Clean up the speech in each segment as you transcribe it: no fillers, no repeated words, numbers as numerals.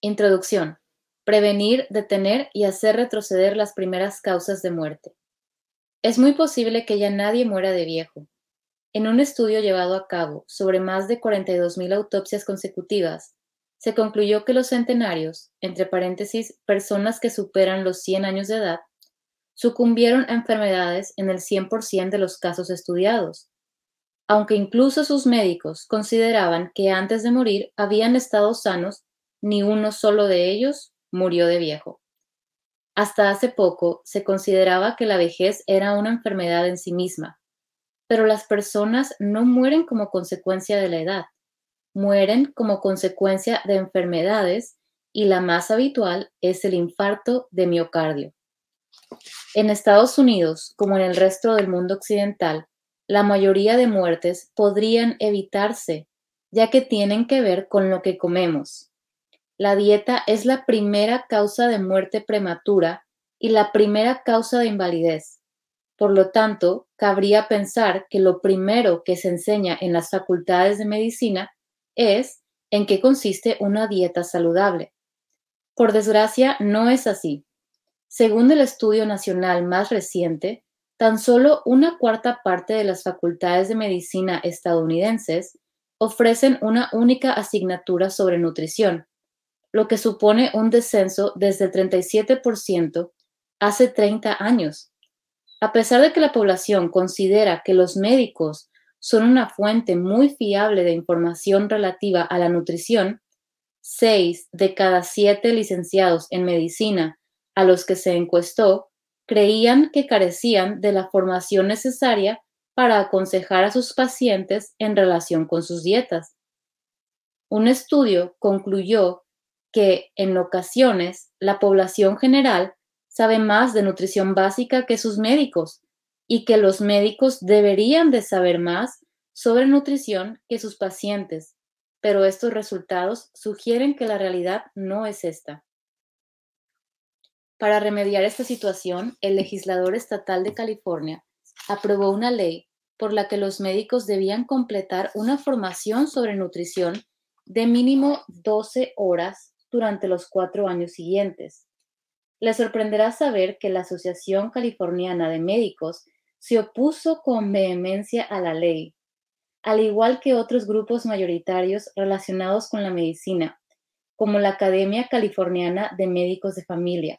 Introducción. Prevenir, detener y hacer retroceder las primeras causas de muerte. Es muy posible que ya nadie muera de viejo. En un estudio llevado a cabo sobre más de 42.000 autopsias consecutivas, se concluyó que los centenarios, entre paréntesis, personas que superan los 100 años de edad, sucumbieron a enfermedades en el 100% de los casos estudiados, aunque incluso sus médicos consideraban que antes de morir habían estado sanos, ni uno solo de ellos murió de viejo. Hasta hace poco se consideraba que la vejez era una enfermedad en sí misma, pero las personas no mueren como consecuencia de la edad, mueren como consecuencia de enfermedades y la más habitual es el infarto de miocardio. En Estados Unidos, como en el resto del mundo occidental, la mayoría de muertes podrían evitarse, ya que tienen que ver con lo que comemos. La dieta es la primera causa de muerte prematura y la primera causa de invalidez. Por lo tanto, cabría pensar que lo primero que se enseña en las facultades de medicina es en qué consiste una dieta saludable. Por desgracia, no es así. Según el estudio nacional más reciente, tan solo una cuarta parte de las facultades de medicina estadounidenses ofrecen una única asignatura sobre nutrición, lo que supone un descenso desde el 37% hace 30 años. A pesar de que la población considera que los médicos son una fuente muy fiable de información relativa a la nutrición, 6 de cada 7 licenciados en medicina a los que se encuestó creían que carecían de la formación necesaria para aconsejar a sus pacientes en relación con sus dietas. Un estudio concluyó que, en ocasiones, la población general sabe más de nutrición básica que sus médicos y que los médicos deberían de saber más sobre nutrición que sus pacientes, pero estos resultados sugieren que la realidad no es esta. Para remediar esta situación, el legislador estatal de California aprobó una ley por la que los médicos debían completar una formación sobre nutrición de mínimo 12 horas durante los 4 años siguientes. Les sorprenderá saber que la Asociación Californiana de Médicos se opuso con vehemencia a la ley, al igual que otros grupos mayoritarios relacionados con la medicina, como la Academia Californiana de Médicos de Familia.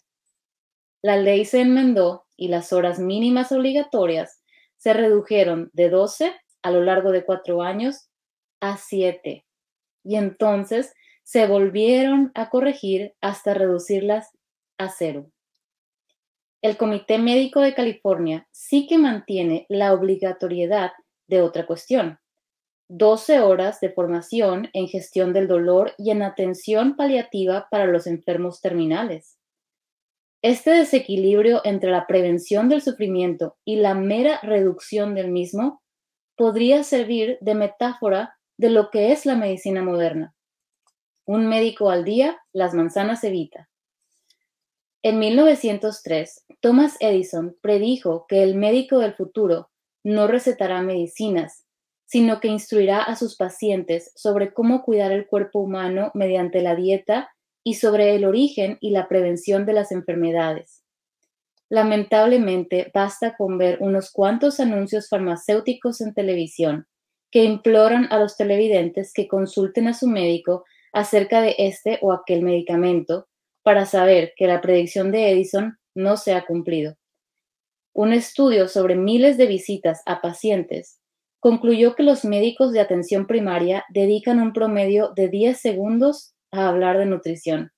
La ley se enmendó y las horas mínimas obligatorias se redujeron de 12 a lo largo de 4 años a 7, y entonces se volvieron a corregir hasta reducirlas a 0. El Comité Médico de California sí que mantiene la obligatoriedad de otra cuestión: 12 horas de formación en gestión del dolor y en atención paliativa para los enfermos terminales. Este desequilibrio entre la prevención del sufrimiento y la mera reducción del mismo podría servir de metáfora de lo que es la medicina moderna. Un médico al día, las manzanas evita. En 1903, Thomas Edison predijo que el médico del futuro no recetará medicinas, sino que instruirá a sus pacientes sobre cómo cuidar el cuerpo humano mediante la dieta y sobre el origen y la prevención de las enfermedades. Lamentablemente, basta con ver unos cuantos anuncios farmacéuticos en televisión que imploran a los televidentes que consulten a su médico acerca de este o aquel medicamento para saber que la predicción de Edison no se ha cumplido. Un estudio sobre miles de visitas a pacientes concluyó que los médicos de atención primaria dedican un promedio de 10 segundos a hablar de nutrición.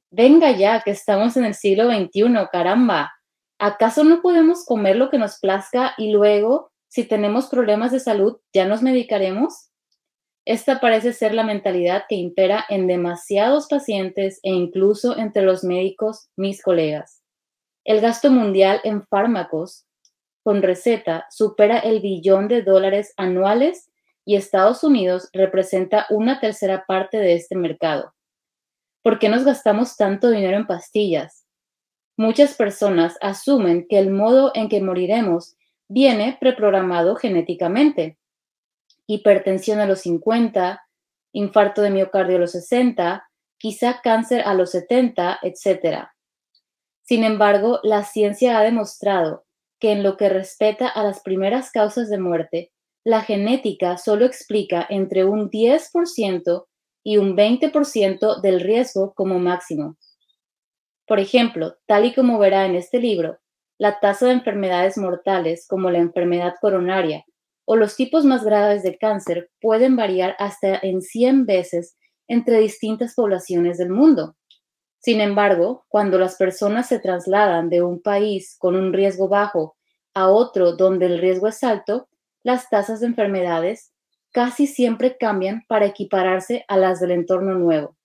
Venga ya, que estamos en el siglo XXI, caramba. ¿Acaso no podemos comer lo que nos plazca y luego, si tenemos problemas de salud, ya nos medicaremos? Esta parece ser la mentalidad que impera en demasiados pacientes e incluso entre los médicos, mis colegas. El gasto mundial en fármacos con receta supera el billón de dólares anuales y Estados Unidos representa una tercera parte de este mercado. ¿Por qué nos gastamos tanto dinero en pastillas? Muchas personas asumen que el modo en que moriremos viene preprogramado genéticamente. Hipertensión a los 50, infarto de miocardio a los 60, quizá cáncer a los 70, etc. Sin embargo, la ciencia ha demostrado que en lo que respecta a las primeras causas de muerte, la genética solo explica entre un 10% y un 20% del riesgo como máximo. Por ejemplo, tal y como verá en este libro, la tasa de enfermedades mortales como la enfermedad coronaria o los tipos más graves de cáncer pueden variar hasta en 100 veces entre distintas poblaciones del mundo. Sin embargo, cuando las personas se trasladan de un país con un riesgo bajo a otro donde el riesgo es alto, las tasas de enfermedades casi siempre cambian para equipararse a las del entorno nuevo.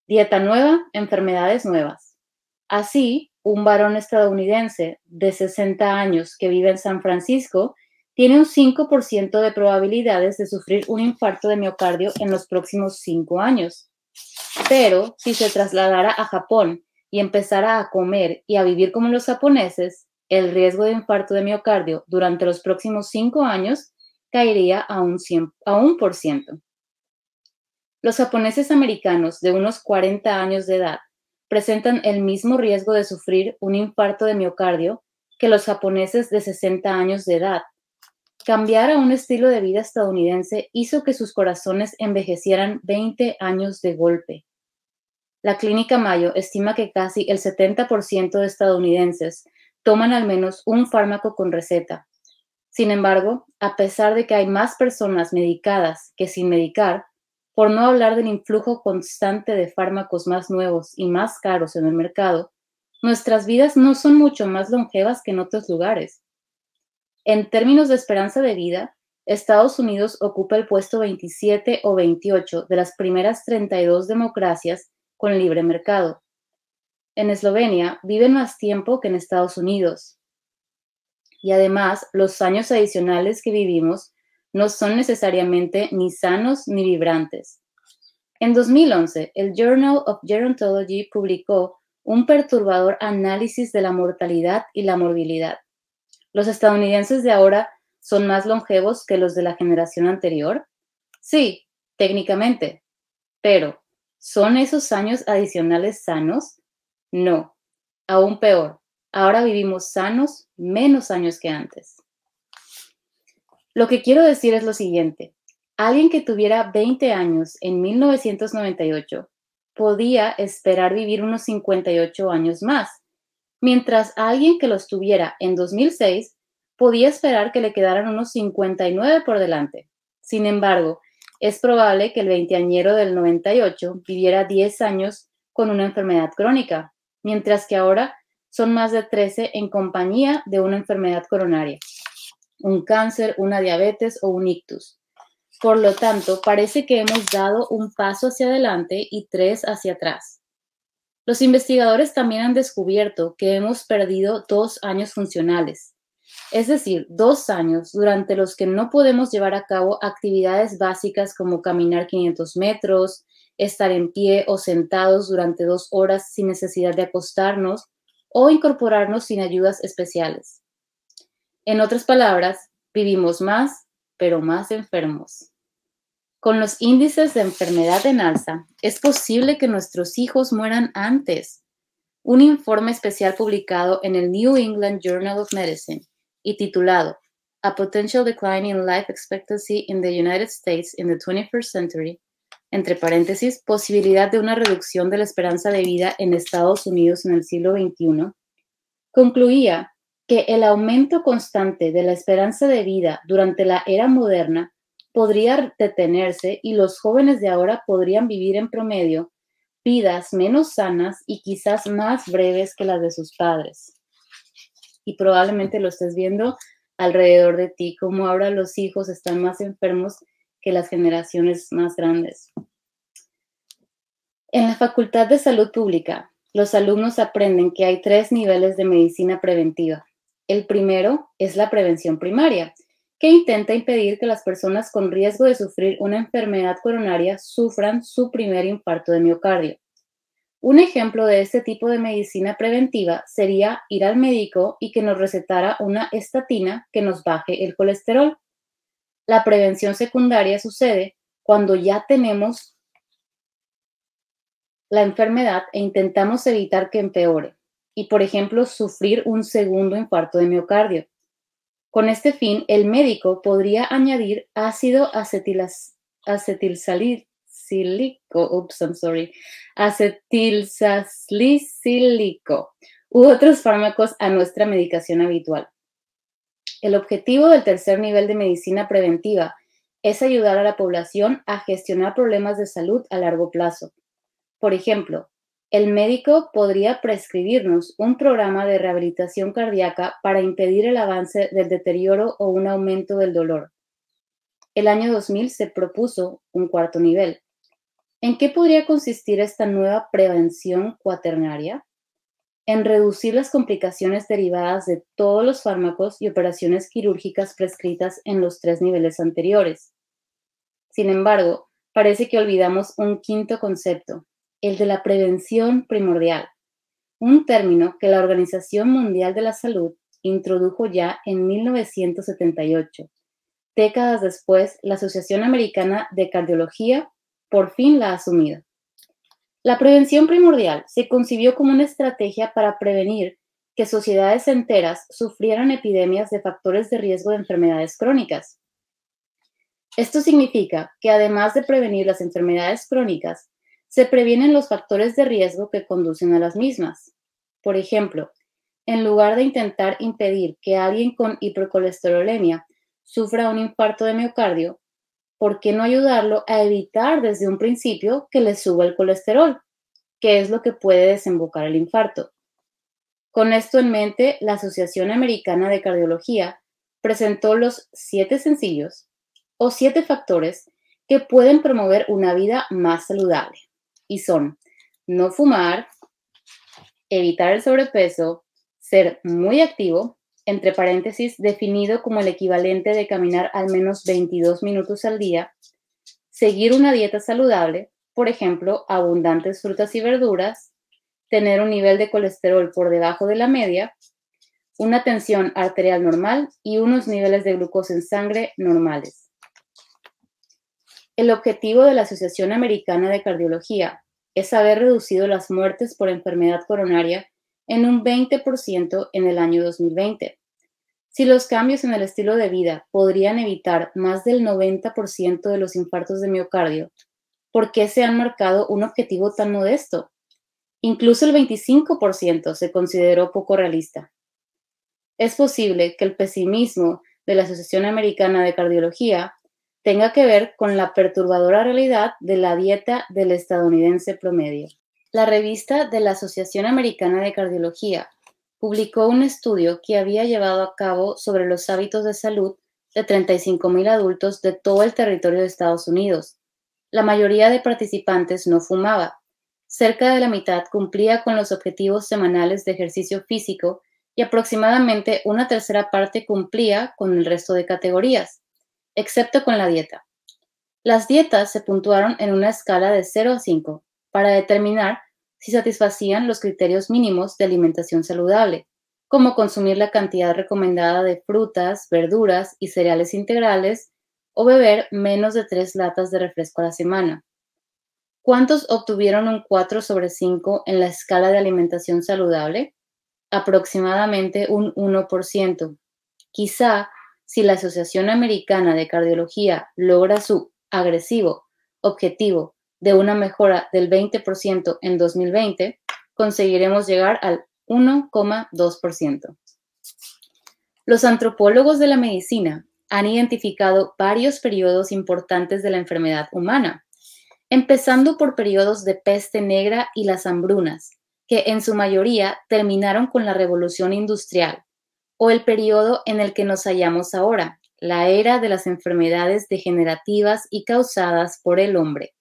Dieta nueva, enfermedades nuevas. Así, un varón estadounidense de 60 años que vive en San Francisco tiene un 5% de probabilidades de sufrir un infarto de miocardio en los próximos 5 años. Pero si se trasladara a Japón y empezara a comer y a vivir como los japoneses, el riesgo de infarto de miocardio durante los próximos 5 años caería a un 1%. Los japoneses americanos de unos 40 años de edad presentan el mismo riesgo de sufrir un infarto de miocardio que los japoneses de 60 años de edad. Cambiar a un estilo de vida estadounidense hizo que sus corazones envejecieran 20 años de golpe. La Clínica Mayo estima que casi el 70% de estadounidenses toman al menos un fármaco con receta. Sin embargo, a pesar de que hay más personas medicadas que sin medicar, por no hablar del influjo constante de fármacos más nuevos y más caros en el mercado, nuestras vidas no son mucho más longevas que en otros lugares. En términos de esperanza de vida, Estados Unidos ocupa el puesto 27 o 28 de las primeras 32 democracias con libre mercado. En Eslovenia viven más tiempo que en Estados Unidos. Y además, los años adicionales que vivimos no son necesariamente ni sanos ni vibrantes. En 2011, el Journal of Gerontology publicó un perturbador análisis de la mortalidad y la morbilidad. ¿Los estadounidenses de ahora son más longevos que los de la generación anterior? Sí, técnicamente. Pero, ¿son esos años adicionales sanos? No. Aún peor, ahora vivimos sanos menos años que antes. Lo que quiero decir es lo siguiente. Alguien que tuviera 20 años en 1998 podía esperar vivir unos 58 años más, mientras alguien que los tuviera en 2006 podía esperar que le quedaran unos 59 por delante. Sin embargo, es probable que el veinteañero del 98 viviera 10 años con una enfermedad crónica, mientras que ahora son más de 13 en compañía de una enfermedad coronaria, un cáncer, una diabetes o un ictus. Por lo tanto, parece que hemos dado un paso hacia adelante y 3 hacia atrás. Los investigadores también han descubierto que hemos perdido 2 años funcionales, es decir, 2 años durante los que no podemos llevar a cabo actividades básicas como caminar 500 metros, estar en pie o sentados durante 2 horas sin necesidad de acostarnos o incorporarnos sin ayudas especiales. En otras palabras, vivimos más, pero más enfermos. Con los índices de enfermedad en alza, es posible que nuestros hijos mueran antes. Un informe especial publicado en el New England Journal of Medicine y titulado A Potential Decline in Life Expectancy in the United States in the 21st Century, entre paréntesis, posibilidad de una reducción de la esperanza de vida en Estados Unidos en el siglo XXI, concluía que el aumento constante de la esperanza de vida durante la era moderna podría detenerse y los jóvenes de ahora podrían vivir en promedio vidas menos sanas y quizás más breves que las de sus padres. Y probablemente lo estés viendo alrededor de ti, como ahora los hijos están más enfermos que las generaciones más grandes. En la Facultad de Salud Pública, los alumnos aprenden que hay 3 niveles de medicina preventiva. El primero es la prevención primaria, que intenta impedir que las personas con riesgo de sufrir una enfermedad coronaria sufran su primer infarto de miocardio. Un ejemplo de este tipo de medicina preventiva sería ir al médico y que nos recetara una estatina que nos baje el colesterol. La prevención secundaria sucede cuando ya tenemos la enfermedad e intentamos evitar que empeore y, por ejemplo, sufrir un segundo infarto de miocardio. Con este fin, el médico podría añadir ácido acetilsalicílico u otros fármacos a nuestra medicación habitual. El objetivo del tercer nivel de medicina preventiva es ayudar a la población a gestionar problemas de salud a largo plazo. Por ejemplo, el médico podría prescribirnos un programa de rehabilitación cardíaca para impedir el avance del deterioro o un aumento del dolor. El año 2000 se propuso un cuarto nivel. ¿En qué podría consistir esta nueva prevención cuaternaria? En reducir las complicaciones derivadas de todos los fármacos y operaciones quirúrgicas prescritas en los 3 niveles anteriores. Sin embargo, parece que olvidamos un quinto concepto, el de la prevención primordial, un término que la Organización Mundial de la Salud introdujo ya en 1978. Décadas después, la Asociación Americana de Cardiología por fin la ha asumido. La prevención primordial se concibió como una estrategia para prevenir que sociedades enteras sufrieran epidemias de factores de riesgo de enfermedades crónicas. Esto significa que además de prevenir las enfermedades crónicas, se previenen los factores de riesgo que conducen a las mismas. Por ejemplo, en lugar de intentar impedir que alguien con hipercolesterolemia sufra un infarto de miocardio, ¿por qué no ayudarlo a evitar desde un principio que le suba el colesterol, que es lo que puede desembocar el infarto? Con esto en mente, la Asociación Americana de Cardiología presentó los 7 sencillos o 7 factores que pueden promover una vida más saludable. Y son: no fumar, evitar el sobrepeso, ser muy activo, entre paréntesis, definido como el equivalente de caminar al menos 22 minutos al día, seguir una dieta saludable, por ejemplo, abundantes frutas y verduras, tener un nivel de colesterol por debajo de la media, una tensión arterial normal y unos niveles de glucosa en sangre normales. El objetivo de la Asociación Americana de Cardiología es haber reducido las muertes por enfermedad coronaria en un 20% en el año 2020. Si los cambios en el estilo de vida podrían evitar más del 90% de los infartos de miocardio, ¿por qué se han marcado un objetivo tan modesto? Incluso el 25% se consideró poco realista. Es posible que el pesimismo de la Asociación Americana de Cardiología tenga que ver con la perturbadora realidad de la dieta del estadounidense promedio. La revista de la Asociación Americana de Cardiología publicó un estudio que había llevado a cabo sobre los hábitos de salud de 35,000 adultos de todo el territorio de Estados Unidos. La mayoría de participantes no fumaba. Cerca de la mitad cumplía con los objetivos semanales de ejercicio físico y aproximadamente una tercera parte cumplía con el resto de categorías, excepto con la dieta. Las dietas se puntuaron en una escala de 0 a 5 para determinar si satisfacían los criterios mínimos de alimentación saludable, como consumir la cantidad recomendada de frutas, verduras y cereales integrales o beber menos de 3 latas de refresco a la semana. ¿Cuántos obtuvieron un 4 sobre 5 en la escala de alimentación saludable? Aproximadamente un 1%. Quizá, si la Asociación Americana de Cardiología logra su agresivo objetivo de una mejora del 20% en 2020, conseguiremos llegar al 1,2%. Los antropólogos de la medicina han identificado varios periodos importantes de la enfermedad humana, empezando por periodos de peste negra y las hambrunas, que en su mayoría terminaron con la Revolución Industrial, o el periodo en el que nos hallamos ahora, la era de las enfermedades degenerativas y causadas por el hombre.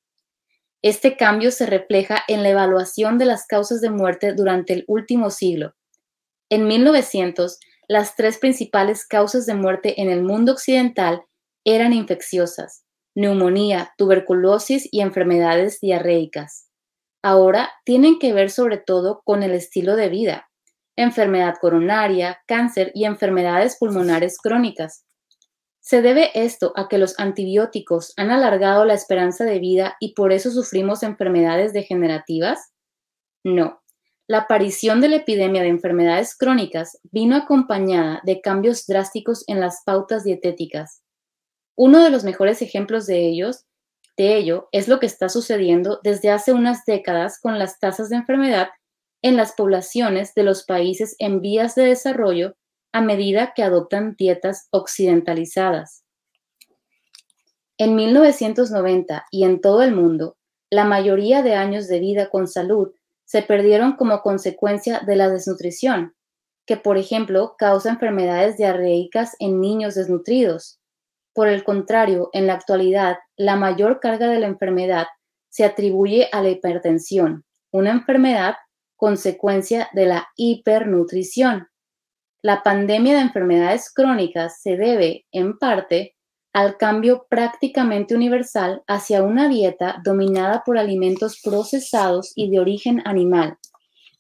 Este cambio se refleja en la evaluación de las causas de muerte durante el último siglo. En 1900, las 3 principales causas de muerte en el mundo occidental eran infecciosas: neumonía, tuberculosis y enfermedades diarreicas. Ahora tienen que ver sobre todo con el estilo de vida, enfermedad coronaria, cáncer y enfermedades pulmonares crónicas. ¿Se debe esto a que los antibióticos han alargado la esperanza de vida y por eso sufrimos enfermedades degenerativas? No. La aparición de la epidemia de enfermedades crónicas vino acompañada de cambios drásticos en las pautas dietéticas. Uno de los mejores ejemplos de ello es lo que está sucediendo desde hace unas décadas con las tasas de enfermedad en las poblaciones de los países en vías de desarrollo a medida que adoptan dietas occidentalizadas. En 1990 y en todo el mundo, la mayoría de años de vida con salud se perdieron como consecuencia de la desnutrición, que por ejemplo causa enfermedades diarreicas en niños desnutridos. Por el contrario, en la actualidad, la mayor carga de la enfermedad se atribuye a la hipertensión, una enfermedad consecuencia de la hipernutrición. La pandemia de enfermedades crónicas se debe, en parte, al cambio prácticamente universal hacia una dieta dominada por alimentos procesados y de origen animal.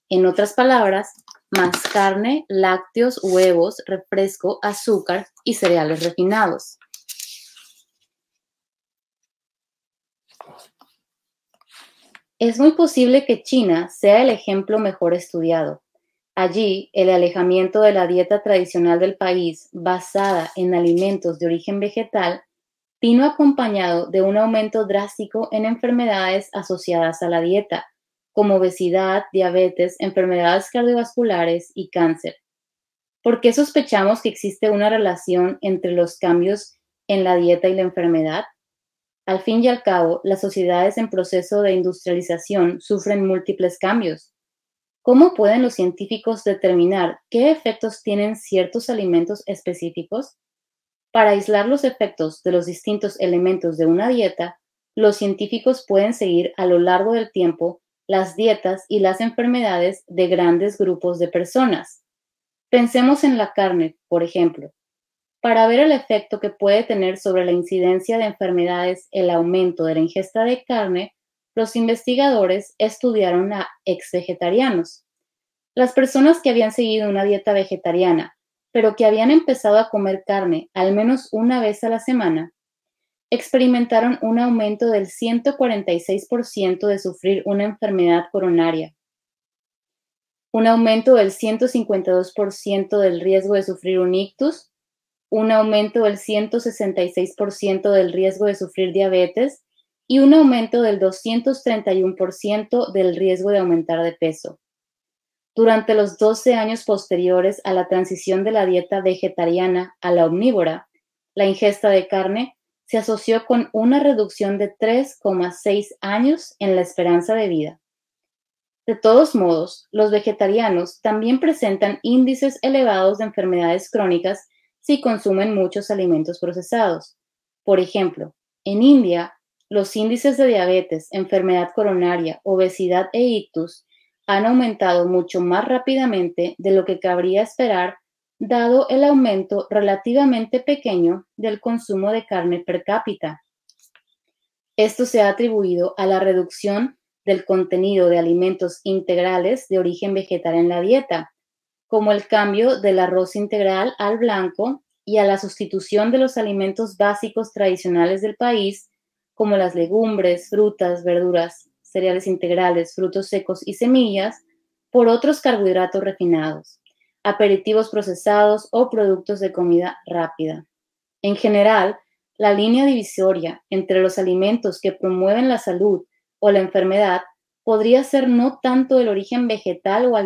En otras palabras, más carne, lácteos, huevos, refresco, azúcar y cereales refinados. Es muy posible que China sea el ejemplo mejor estudiado. Allí, el alejamiento de la dieta tradicional del país, basada en alimentos de origen vegetal, vino acompañado de un aumento drástico en enfermedades asociadas a la dieta, como obesidad, diabetes, enfermedades cardiovasculares y cáncer. ¿Por qué sospechamos que existe una relación entre los cambios en la dieta y la enfermedad? Al fin y al cabo, las sociedades en proceso de industrialización sufren múltiples cambios. ¿Cómo pueden los científicos determinar qué efectos tienen ciertos alimentos específicos? Para aislar los efectos de los distintos elementos de una dieta, los científicos pueden seguir a lo largo del tiempo las dietas y las enfermedades de grandes grupos de personas. Pensemos en la carne, por ejemplo. Para ver el efecto que puede tener sobre la incidencia de enfermedades el aumento de la ingesta de carne, los investigadores estudiaron a ex-vegetarianos. Las personas que habían seguido una dieta vegetariana, pero que habían empezado a comer carne al menos una vez a la semana, experimentaron un aumento del 146% de sufrir una enfermedad coronaria, un aumento del 152% del riesgo de sufrir un ictus, un aumento del 166% del riesgo de sufrir diabetes y un aumento del 231% del riesgo de aumentar de peso. Durante los 12 años posteriores a la transición de la dieta vegetariana a la omnívora, la ingesta de carne se asoció con una reducción de 3,6 años en la esperanza de vida. De todos modos, los vegetarianos también presentan índices elevados de enfermedades crónicas si consumen muchos alimentos procesados. Por ejemplo, en India, los índices de diabetes, enfermedad coronaria, obesidad e ictus han aumentado mucho más rápidamente de lo que cabría esperar, dado el aumento relativamente pequeño del consumo de carne per cápita. Esto se ha atribuido a la reducción del contenido de alimentos integrales de origen vegetal en la dieta, como el cambio del arroz integral al blanco y a la sustitución de los alimentos básicos tradicionales del país, como las legumbres, frutas, verduras, cereales integrales, frutos secos y semillas, por otros carbohidratos refinados, aperitivos procesados o productos de comida rápida. En general, la línea divisoria entre los alimentos que promueven la salud o la enfermedad podría ser no tanto el origen vegetal o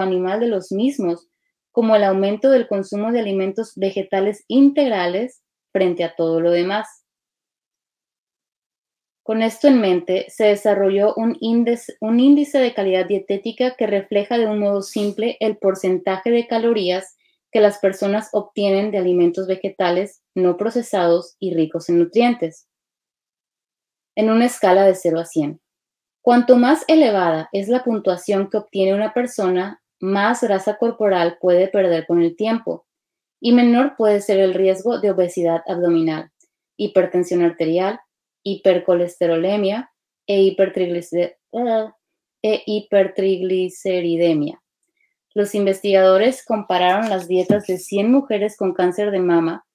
animal de los mismos, como el aumento del consumo de alimentos vegetales integrales frente a todo lo demás. Con esto en mente, se desarrolló un índice de calidad dietética que refleja de un modo simple el porcentaje de calorías que las personas obtienen de alimentos vegetales no procesados y ricos en nutrientes, en una escala de 0 a 100. Cuanto más elevada es la puntuación que obtiene una persona, más grasa corporal puede perder con el tiempo, y menor puede ser el riesgo de obesidad abdominal, hipertensión arterial, hipercolesterolemia e hipertrigliceridemia. Los investigadores compararon las dietas de 100 mujeres con cáncer de mama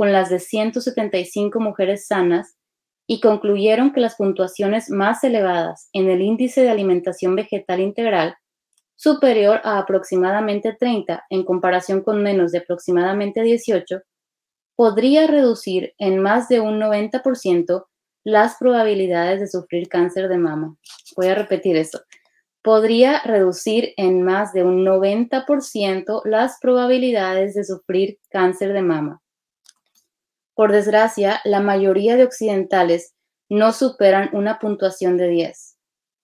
con las de 175 mujeres sanas y concluyeron que las puntuaciones más elevadas en el índice de alimentación vegetal integral, superior a aproximadamente 30 en comparación con menos de aproximadamente 18, podría reducir en más de un 90% las probabilidades de sufrir cáncer de mama. Voy a repetir eso. Podría reducir en más de un 90% las probabilidades de sufrir cáncer de mama. Por desgracia, la mayoría de occidentales no superan una puntuación de 10.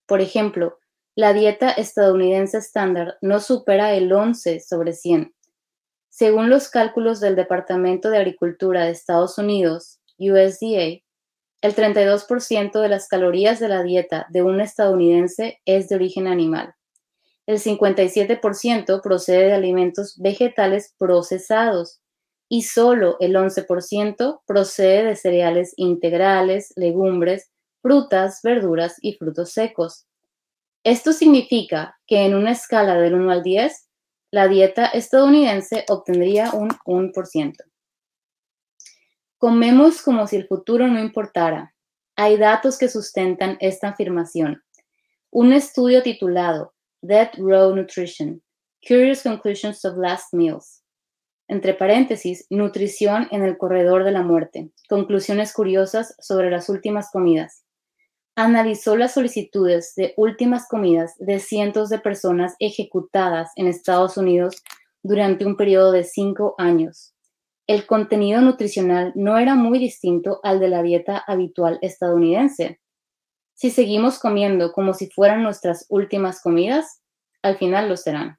Por ejemplo, la dieta estadounidense estándar no supera el 11 sobre 100. Según los cálculos del Departamento de Agricultura de Estados Unidos, USDA, el 32% de las calorías de la dieta de un estadounidense es de origen animal. El 57% procede de alimentos vegetales procesados y solo el 11% procede de cereales integrales, legumbres, frutas, verduras y frutos secos. Esto significa que en una escala del 1 al 10, la dieta estadounidense obtendría un 1%. Comemos como si el futuro no importara. Hay datos que sustentan esta afirmación. Un estudio titulado Death Row Nutrition: Curious Conclusions of Last Meals, entre paréntesis, nutrición en el corredor de la muerte, conclusiones curiosas sobre las últimas comidas, analizó las solicitudes de últimas comidas de cientos de personas ejecutadas en Estados Unidos durante un periodo de 5 años. El contenido nutricional no era muy distinto al de la dieta habitual estadounidense. Si seguimos comiendo como si fueran nuestras últimas comidas, al final lo serán.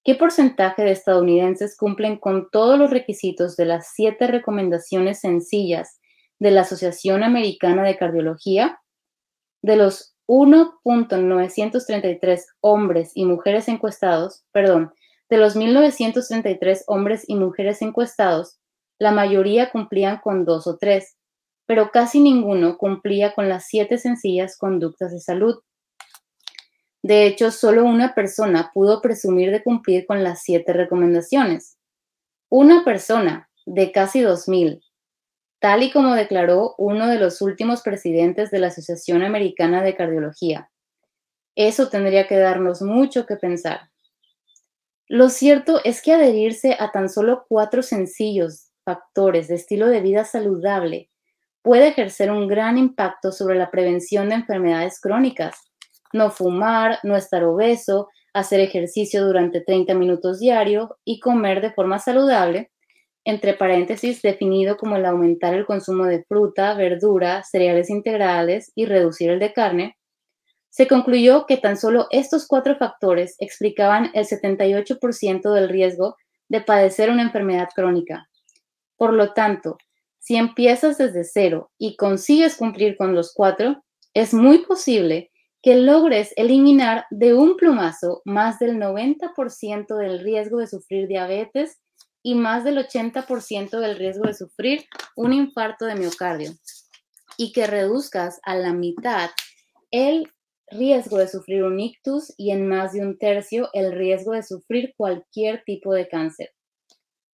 ¿Qué porcentaje de estadounidenses cumplen con todos los requisitos de las 7 recomendaciones sencillas de la Asociación Americana de Cardiología? De los 1.933 hombres y mujeres encuestados, de los 1.933 hombres y mujeres encuestados, la mayoría cumplían con 2 o 3, pero casi ninguno cumplía con las 7 sencillas conductas de salud. De hecho, solo una persona pudo presumir de cumplir con las 7 recomendaciones. Una persona de casi 2.000, tal y como declaró uno de los últimos presidentes de la Asociación Americana de Cardiología. Eso tendría que darnos mucho que pensar. Lo cierto es que adherirse a tan solo 4 sencillos factores de estilo de vida saludable puede ejercer un gran impacto sobre la prevención de enfermedades crónicas. No fumar, no estar obeso, hacer ejercicio durante 30 minutos diario y comer de forma saludable, entre paréntesis, definido como el aumentar el consumo de fruta, verdura, cereales integrales y reducir el de carne. Se concluyó que tan solo estos 4 factores explicaban el 78% del riesgo de padecer una enfermedad crónica. Por lo tanto, si empiezas desde cero y consigues cumplir con los 4, es muy posible que logres eliminar de un plumazo más del 90% del riesgo de sufrir diabetes y más del 80% del riesgo de sufrir un infarto de miocardio, y que reduzcas a la mitad el riesgo de sufrir un ictus y en más de un tercio el riesgo de sufrir cualquier tipo de cáncer.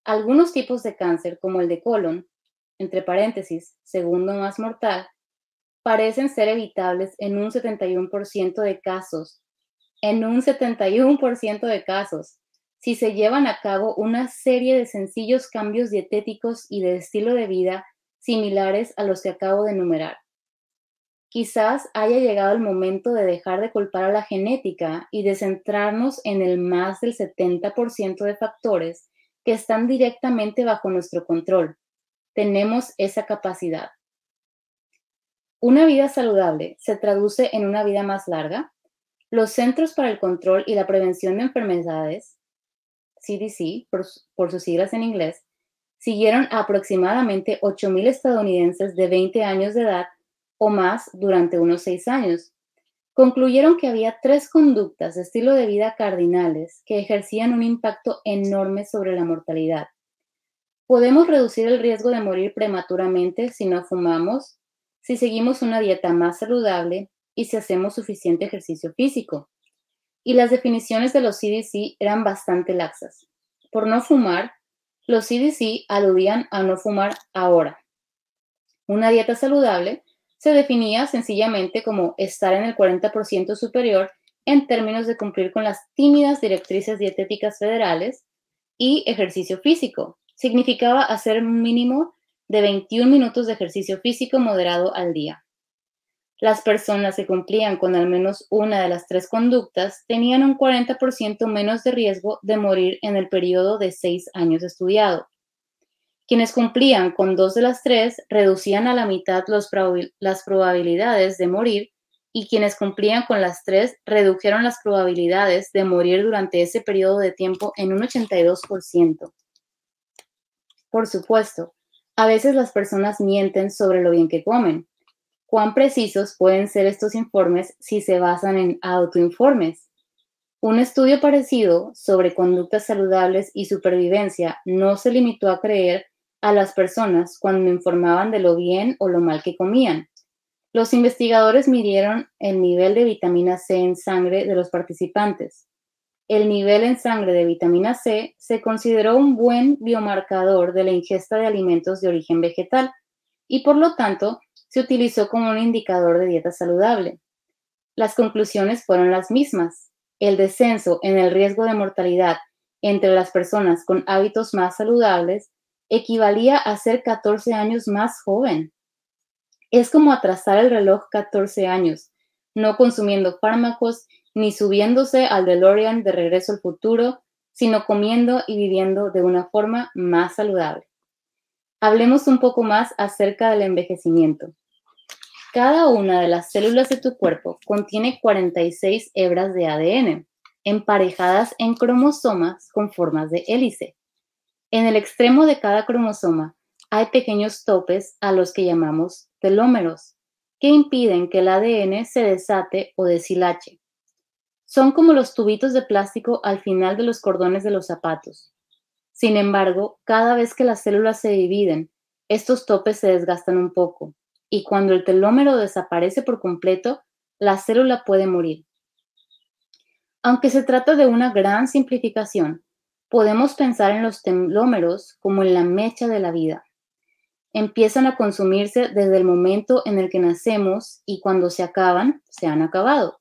Algunos tipos de cáncer, como el de colon, entre paréntesis, segundo más mortal, parecen ser evitables en un 71% de casos. En un 71% de casos, si se llevan a cabo una serie de sencillos cambios dietéticos y de estilo de vida similares a los que acabo de enumerar. Quizás haya llegado el momento de dejar de culpar a la genética y de centrarnos en el más del 70% de factores que están directamente bajo nuestro control. Tenemos esa capacidad. ¿Una vida saludable se traduce en una vida más larga? Los Centros para el Control y la Prevención de Enfermedades, CDC, por sus siglas en inglés, siguieron a aproximadamente 8,000 estadounidenses de 20 años de edad o más durante unos 6 años. Concluyeron que había 3 conductas de estilo de vida cardinales que ejercían un impacto enorme sobre la mortalidad. Podemos reducir el riesgo de morir prematuramente si no fumamos, si seguimos una dieta más saludable y si hacemos suficiente ejercicio físico. Y las definiciones de los CDC eran bastante laxas. Por no fumar, Los CDC aludían a no fumar ahora. Una dieta saludable se definía sencillamente como estar en el 40% superior en términos de cumplir con las tímidas directrices dietéticas federales y ejercicio físico. Significaba hacer un mínimo de 21 minutos de ejercicio físico moderado al día. Las personas que cumplían con al menos una de las tres conductas tenían un 40% menos de riesgo de morir en el periodo de 6 años estudiado. Quienes cumplían con dos de las tres reducían a la mitad las probabilidades de morir, y quienes cumplían con las tres redujeron las probabilidades de morir durante ese periodo de tiempo en un 82%. Por supuesto, a veces las personas mienten sobre lo bien que comen. ¿Cuán precisos pueden ser estos informes si se basan en autoinformes? Un estudio parecido sobre conductas saludables y supervivencia no se limitó a creer a las personas cuando informaban de lo bien o lo mal que comían. Los investigadores midieron el nivel de vitamina C en sangre de los participantes. El nivel en sangre de vitamina C se consideró un buen biomarcador de la ingesta de alimentos de origen vegetal y, por lo tanto, se utilizó como un indicador de dieta saludable. Las conclusiones fueron las mismas. El descenso en el riesgo de mortalidad entre las personas con hábitos más saludables equivalía a ser 14 años más joven. Es como atrasar el reloj 14 años, no consumiendo fármacos ni subiéndose al DeLorean de Regreso al Futuro, sino comiendo y viviendo de una forma más saludable. Hablemos un poco más acerca del envejecimiento. Cada una de las células de tu cuerpo contiene 46 hebras de ADN, emparejadas en cromosomas con formas de hélice. En el extremo de cada cromosoma hay pequeños topes a los que llamamos telómeros, que impiden que el ADN se desate o deshilache. Son como los tubitos de plástico al final de los cordones de los zapatos. Sin embargo, cada vez que las células se dividen, estos topes se desgastan un poco, y cuando el telómero desaparece por completo, la célula puede morir. Aunque se trata de una gran simplificación, podemos pensar en los telómeros como en la mecha de la vida. Empiezan a consumirse desde el momento en el que nacemos y cuando se acaban, se han acabado.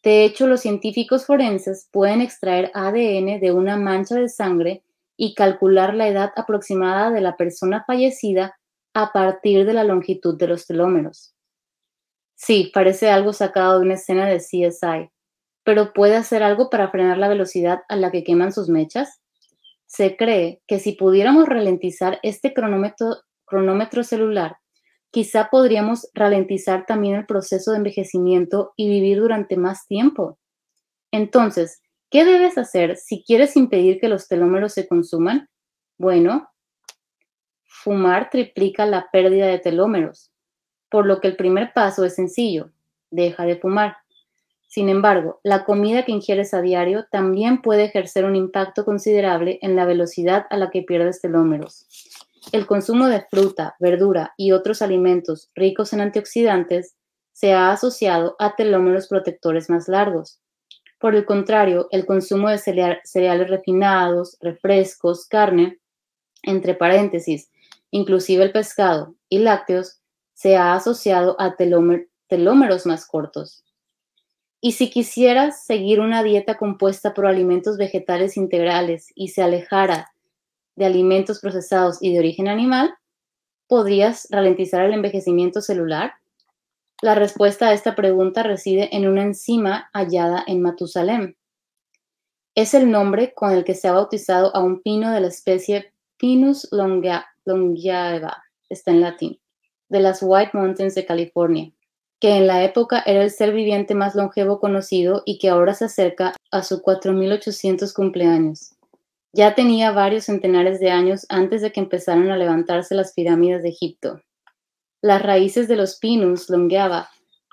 De hecho, los científicos forenses pueden extraer ADN de una mancha de sangre y calcular la edad aproximada de la persona fallecida a partir de la longitud de los telómeros. Sí, parece algo sacado de una escena de CSI, pero ¿puede hacer algo para frenar la velocidad a la que queman sus mechas? Se cree que si pudiéramos ralentizar este cronómetro celular, quizá podríamos ralentizar también el proceso de envejecimiento y vivir durante más tiempo. Entonces, ¿qué debes hacer si quieres impedir que los telómeros se consuman? Bueno, fumar triplica la pérdida de telómeros, por lo que el primer paso es sencillo: deja de fumar. Sin embargo, la comida que ingieres a diario también puede ejercer un impacto considerable en la velocidad a la que pierdes telómeros. El consumo de fruta, verdura y otros alimentos ricos en antioxidantes se ha asociado a telómeros protectores más largos. Por el contrario, el consumo de cereales refinados, refrescos, carne, entre paréntesis, inclusive el pescado y lácteos, se ha asociado a telómeros más cortos. Y si quisieras seguir una dieta compuesta por alimentos vegetales integrales y se alejara de alimentos procesados y de origen animal, ¿podrías ralentizar el envejecimiento celular? La respuesta a esta pregunta reside en una enzima hallada en Matusalem. Es el nombre con el que se ha bautizado a un pino de la especie Pinus longeva, está en latín, de las White Mountains de California, que en la época era el ser viviente más longevo conocido y que ahora se acerca a su 4800 cumpleaños. Ya tenía varios centenares de años antes de que empezaran a levantarse las pirámides de Egipto. Las raíces de los Pinus longeva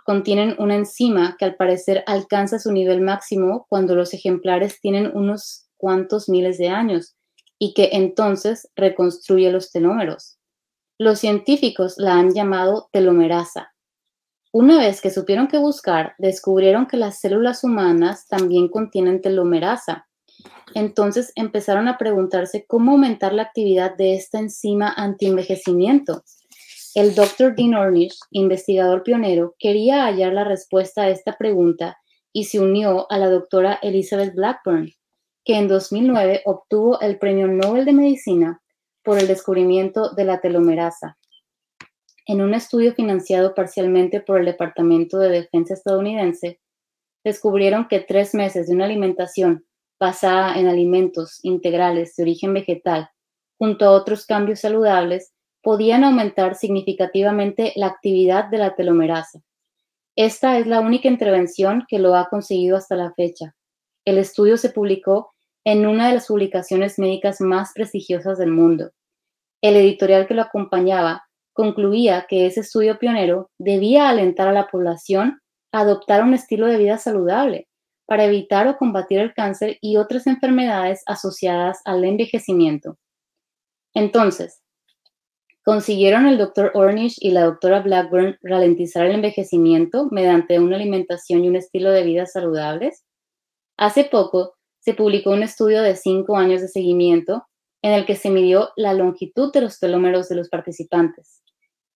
contienen una enzima que al parecer alcanza su nivel máximo cuando los ejemplares tienen unos cuantos miles de años y que entonces reconstruye los telómeros. Los científicos la han llamado telomerasa. Una vez que supieron qué buscar, descubrieron que las células humanas también contienen telomerasa Entonces empezaron a preguntarse cómo aumentar la actividad de esta enzima antienvejecimiento. El Dr. Dean Ornish, investigador pionero, quería hallar la respuesta a esta pregunta y se unió a la doctora Elizabeth Blackburn, que en 2009 obtuvo el Premio Nobel de Medicina por el descubrimiento de la telomerasa. En un estudio financiado parcialmente por el Departamento de Defensa estadounidense, descubrieron que 3 meses de una alimentación basada en alimentos integrales de origen vegetal, junto a otros cambios saludables, podían aumentar significativamente la actividad de la telomerasa. Esta es la única intervención que lo ha conseguido hasta la fecha. El estudio se publicó en una de las publicaciones médicas más prestigiosas del mundo. El editorial que lo acompañaba concluía que ese estudio pionero debía alentar a la población a adoptar un estilo de vida saludable para evitar o combatir el cáncer y otras enfermedades asociadas al envejecimiento. Entonces, ¿consiguieron el Dr. Ornish y la doctora Blackburn ralentizar el envejecimiento mediante una alimentación y un estilo de vida saludables? Hace poco se publicó un estudio de 5 años de seguimiento en el que se midió la longitud de los telómeros de los participantes.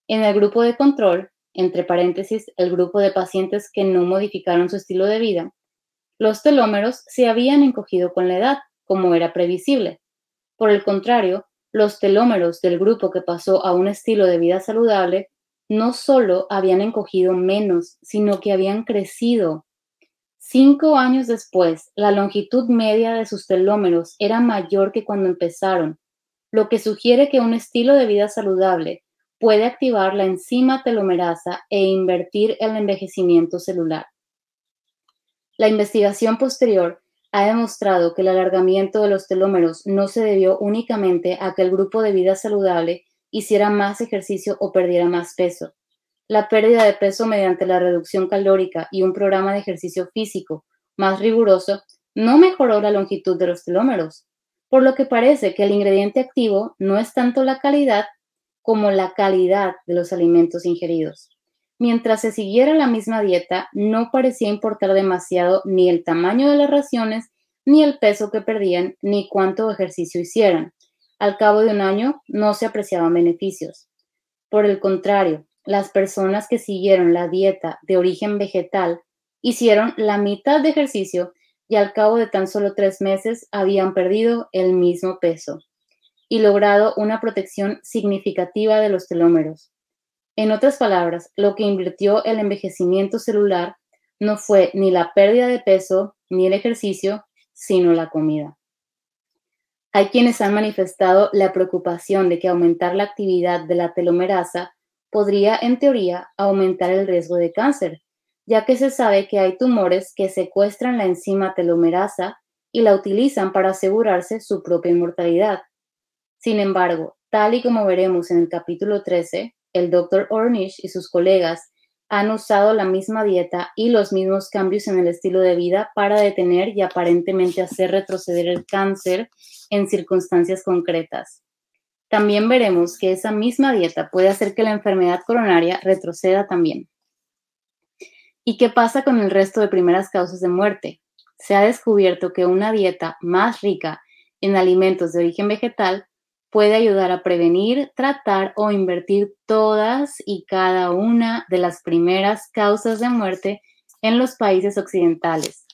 En el grupo de control, entre paréntesis, el grupo de pacientes que no modificaron su estilo de vida, los telómeros se habían encogido con la edad, como era previsible. Por el contrario, los telómeros del grupo que pasó a un estilo de vida saludable no solo habían encogido menos, sino que habían crecido. 5 años después, la longitud media de sus telómeros era mayor que cuando empezaron, lo que sugiere que un estilo de vida saludable puede activar la enzima telomerasa e invertir el envejecimiento celular. La investigación posterior ha demostrado que el alargamiento de los telómeros no se debió únicamente a que el grupo de vida saludable hiciera más ejercicio o perdiera más peso. La pérdida de peso mediante la reducción calórica y un programa de ejercicio físico más riguroso no mejoró la longitud de los telómeros, por lo que parece que el ingrediente activo no es tanto la calidad como la calidad de los alimentos ingeridos. Mientras se siguiera la misma dieta, no parecía importar demasiado ni el tamaño de las raciones, ni el peso que perdían, ni cuánto ejercicio hicieran. Al cabo de un año no se apreciaban beneficios. Por el contrario, las personas que siguieron la dieta de origen vegetal hicieron la mitad de ejercicio y al cabo de tan solo 3 meses habían perdido el mismo peso y logrado una protección significativa de los telómeros. En otras palabras, lo que invirtió el envejecimiento celular no fue ni la pérdida de peso ni el ejercicio, sino la comida. Hay quienes han manifestado la preocupación de que aumentar la actividad de la telomerasa podría, en teoría, aumentar el riesgo de cáncer, ya que se sabe que hay tumores que secuestran la enzima telomerasa y la utilizan para asegurarse su propia inmortalidad. Sin embargo, tal y como veremos en el capítulo 13, el Dr. Ornish y sus colegas han usado la misma dieta y los mismos cambios en el estilo de vida para detener y aparentemente hacer retroceder el cáncer en circunstancias concretas. También veremos que esa misma dieta puede hacer que la enfermedad coronaria retroceda también. ¿Y qué pasa con el resto de primeras causas de muerte? Se ha descubierto que una dieta más rica en alimentos de origen vegetal puede ayudar a prevenir, tratar o invertir todas y cada una de las primeras causas de muerte en los países occidentales.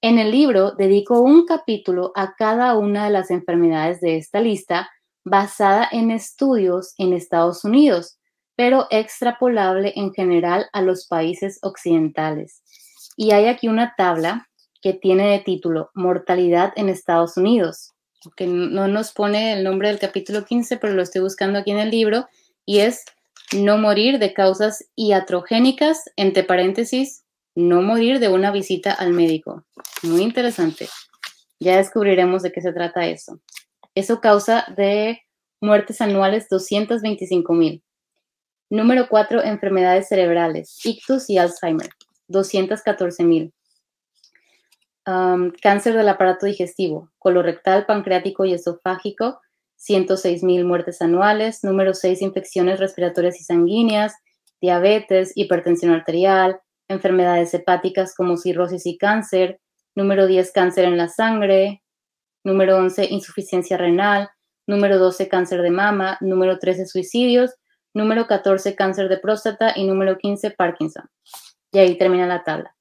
En el libro dedico un capítulo a cada una de las enfermedades de esta lista basada en estudios en Estados Unidos, pero extrapolable en general a los países occidentales. Y hay aquí una tabla que tiene de título Mortalidad en Estados Unidos, que no nos pone el nombre del capítulo 15, pero lo estoy buscando aquí en el libro, y es no morir de causas iatrogénicas, entre paréntesis, no morir de una visita al médico. Muy interesante. Ya descubriremos de qué se trata eso. Eso causa de muertes anuales 225,000. Número 4, enfermedades cerebrales, ictus y Alzheimer, 214,000. Cáncer del aparato digestivo, colorectal, pancreático y esofágico, 106,000 muertes anuales. Número 6, infecciones respiratorias y sanguíneas, diabetes, hipertensión arterial, enfermedades hepáticas como cirrosis y cáncer. Número 10, cáncer en la sangre, número 11, insuficiencia renal, número 12, cáncer de mama, número 13, suicidios, número 14, cáncer de próstata y número 15, Parkinson. Y ahí termina la tabla.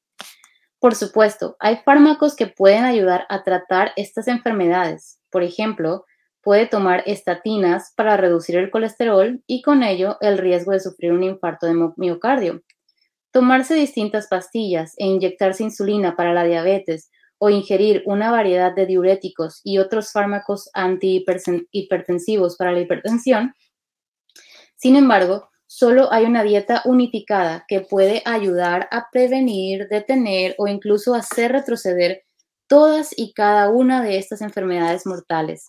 Por supuesto, hay fármacos que pueden ayudar a tratar estas enfermedades. Por ejemplo, puede tomar estatinas para reducir el colesterol y con ello el riesgo de sufrir un infarto de miocardio. Tomarse distintas pastillas e inyectarse insulina para la diabetes o ingerir una variedad de diuréticos y otros fármacos antihipertensivos para la hipertensión. Sin embargo, solo hay una dieta unificada que puede ayudar a prevenir, detener o incluso hacer retroceder todas y cada una de estas enfermedades mortales.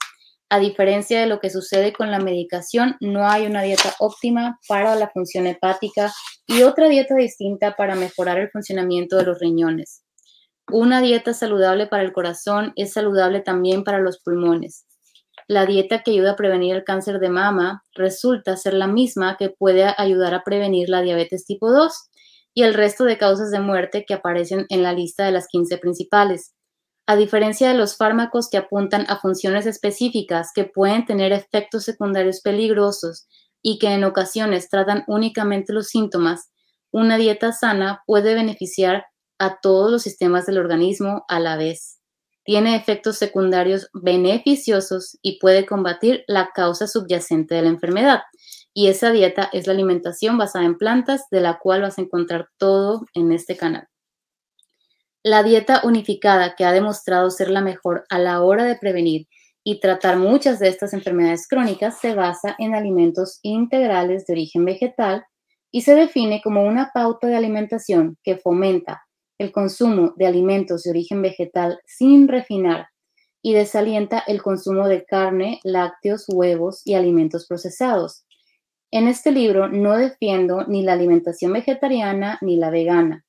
A diferencia de lo que sucede con la medicación, no hay una dieta óptima para la función hepática y otra dieta distinta para mejorar el funcionamiento de los riñones. Una dieta saludable para el corazón es saludable también para los pulmones. La dieta que ayuda a prevenir el cáncer de mama resulta ser la misma que puede ayudar a prevenir la diabetes tipo 2 y el resto de causas de muerte que aparecen en la lista de las 15 principales. A diferencia de los fármacos que apuntan a funciones específicas que pueden tener efectos secundarios peligrosos y que en ocasiones tratan únicamente los síntomas, una dieta sana puede beneficiar a todos los sistemas del organismo a la vez. Tiene efectos secundarios beneficiosos y puede combatir la causa subyacente de la enfermedad. Y esa dieta es la alimentación basada en plantas, de la cual vas a encontrar todo en este canal. La dieta unificada, que ha demostrado ser la mejor a la hora de prevenir y tratar muchas de estas enfermedades crónicas, se basa en alimentos integrales de origen vegetal y se define como una pauta de alimentación que fomenta el consumo de alimentos de origen vegetal sin refinar y desalienta el consumo de carne, lácteos, huevos y alimentos procesados. En este libro no defiendo ni la alimentación vegetariana ni la vegana.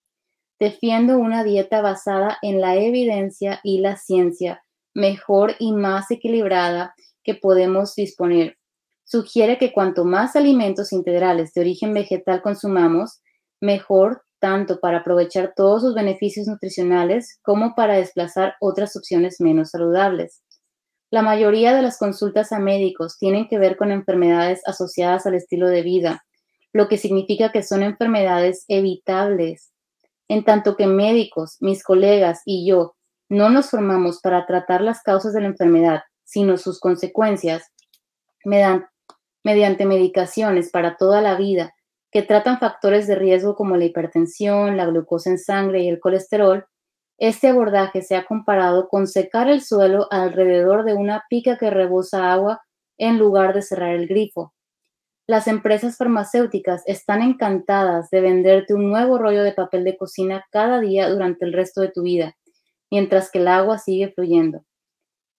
Defiendo una dieta basada en la evidencia y la ciencia, mejor y más equilibrada que podemos disponer. Sugiere que cuanto más alimentos integrales de origen vegetal consumamos, mejor tanto para aprovechar todos sus beneficios nutricionales como para desplazar otras opciones menos saludables. La mayoría de las consultas a médicos tienen que ver con enfermedades asociadas al estilo de vida, lo que significa que son enfermedades evitables. En tanto que médicos, mis colegas y yo no nos formamos para tratar las causas de la enfermedad, sino sus consecuencias, mediante medicaciones para toda la vida que tratan factores de riesgo como la hipertensión, la glucosa en sangre y el colesterol, este abordaje se ha comparado con secar el suelo alrededor de una pica que rebosa agua en lugar de cerrar el grifo. Las empresas farmacéuticas están encantadas de venderte un nuevo rollo de papel de cocina cada día durante el resto de tu vida, mientras que el agua sigue fluyendo.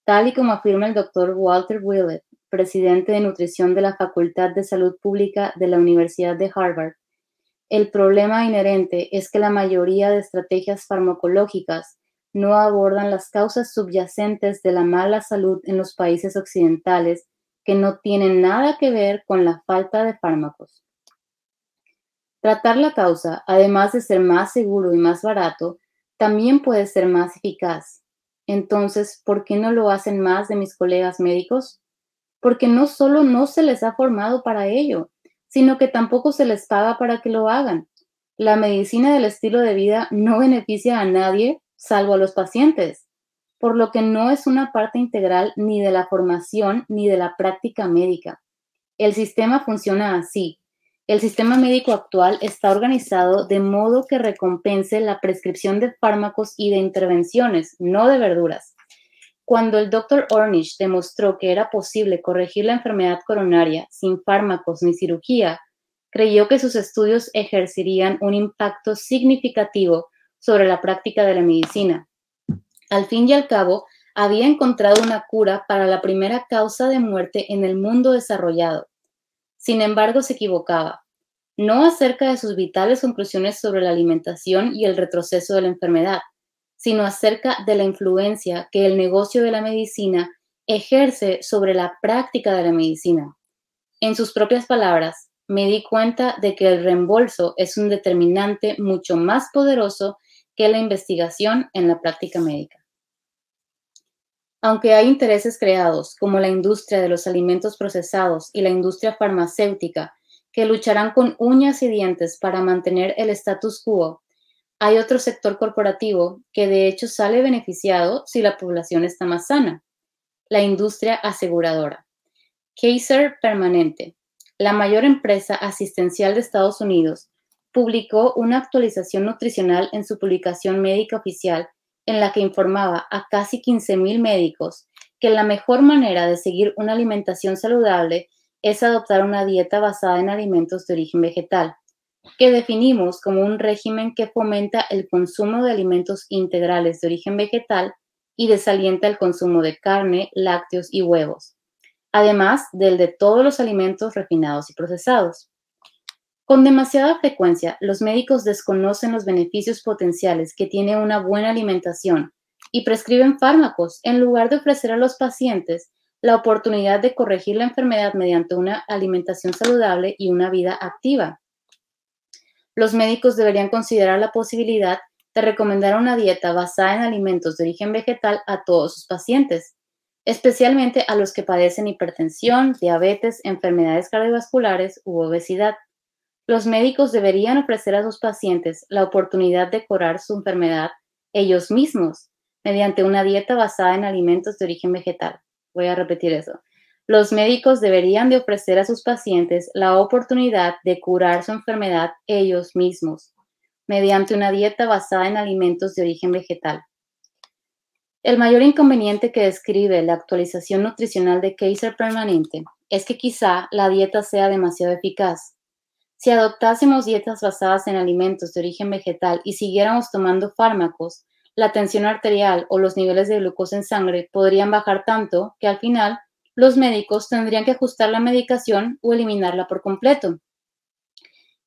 Tal y como afirma el Dr. Walter Willett, presidente de nutrición de la Facultad de Salud Pública de la Universidad de Harvard, el problema inherente es que la mayoría de estrategias farmacológicas no abordan las causas subyacentes de la mala salud en los países occidentales que no tienen nada que ver con la falta de fármacos. Tratar la causa, además de ser más seguro y más barato, también puede ser más eficaz. Entonces, ¿por qué no lo hacen más de mis colegas médicos? Porque no solo no se les ha formado para ello, sino que tampoco se les paga para que lo hagan. La medicina del estilo de vida no beneficia a nadie, salvo a los pacientes, por lo que no es una parte integral ni de la formación ni de la práctica médica. El sistema funciona así. El sistema médico actual está organizado de modo que recompense la prescripción de fármacos y de intervenciones, no de verduras. Cuando el Dr. Ornish demostró que era posible corregir la enfermedad coronaria sin fármacos ni cirugía, creyó que sus estudios ejercerían un impacto significativo sobre la práctica de la medicina. Al fin y al cabo, había encontrado una cura para la primera causa de muerte en el mundo desarrollado. Sin embargo, se equivocaba, no acerca de sus vitales conclusiones sobre la alimentación y el retroceso de la enfermedad, sino acerca de la influencia que el negocio de la medicina ejerce sobre la práctica de la medicina. En sus propias palabras, me di cuenta de que el reembolso es un determinante mucho más poderoso que la investigación en la práctica médica. Aunque hay intereses creados, como la industria de los alimentos procesados y la industria farmacéutica, que lucharán con uñas y dientes para mantener el status quo, hay otro sector corporativo que de hecho sale beneficiado si la población está más sana: la industria aseguradora. Kaiser Permanente, la mayor empresa asistencial de Estados Unidos, publicó una actualización nutricional en su publicación médica oficial en la que informaba a casi 15,000 médicos que la mejor manera de seguir una alimentación saludable es adoptar una dieta basada en alimentos de origen vegetal, que definimos como un régimen que fomenta el consumo de alimentos integrales de origen vegetal y desalienta el consumo de carne, lácteos y huevos, además del de todos los alimentos refinados y procesados. Con demasiada frecuencia, los médicos desconocen los beneficios potenciales que tiene una buena alimentación y prescriben fármacos en lugar de ofrecer a los pacientes la oportunidad de corregir la enfermedad mediante una alimentación saludable y una vida activa. Los médicos deberían considerar la posibilidad de recomendar una dieta basada en alimentos de origen vegetal a todos sus pacientes, especialmente a los que padecen hipertensión, diabetes, enfermedades cardiovasculares u obesidad. Los médicos deberían ofrecer a sus pacientes la oportunidad de curar su enfermedad ellos mismos mediante una dieta basada en alimentos de origen vegetal. Voy a repetir eso. Los médicos deberían de ofrecer a sus pacientes la oportunidad de curar su enfermedad ellos mismos mediante una dieta basada en alimentos de origen vegetal. El mayor inconveniente que describe la actualización nutricional de Kaiser Permanente es que quizá la dieta sea demasiado eficaz. Si adoptásemos dietas basadas en alimentos de origen vegetal y siguiéramos tomando fármacos, la tensión arterial o los niveles de glucosa en sangre podrían bajar tanto que al final los médicos tendrían que ajustar la medicación o eliminarla por completo.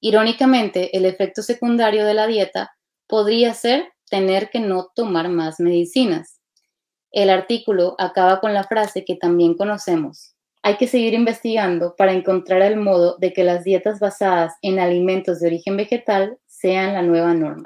Irónicamente, el efecto secundario de la dieta podría ser tener que no tomar más medicinas. El artículo acaba con la frase que también conocemos: hay que seguir investigando para encontrar el modo de que las dietas basadas en alimentos de origen vegetal sean la nueva norma.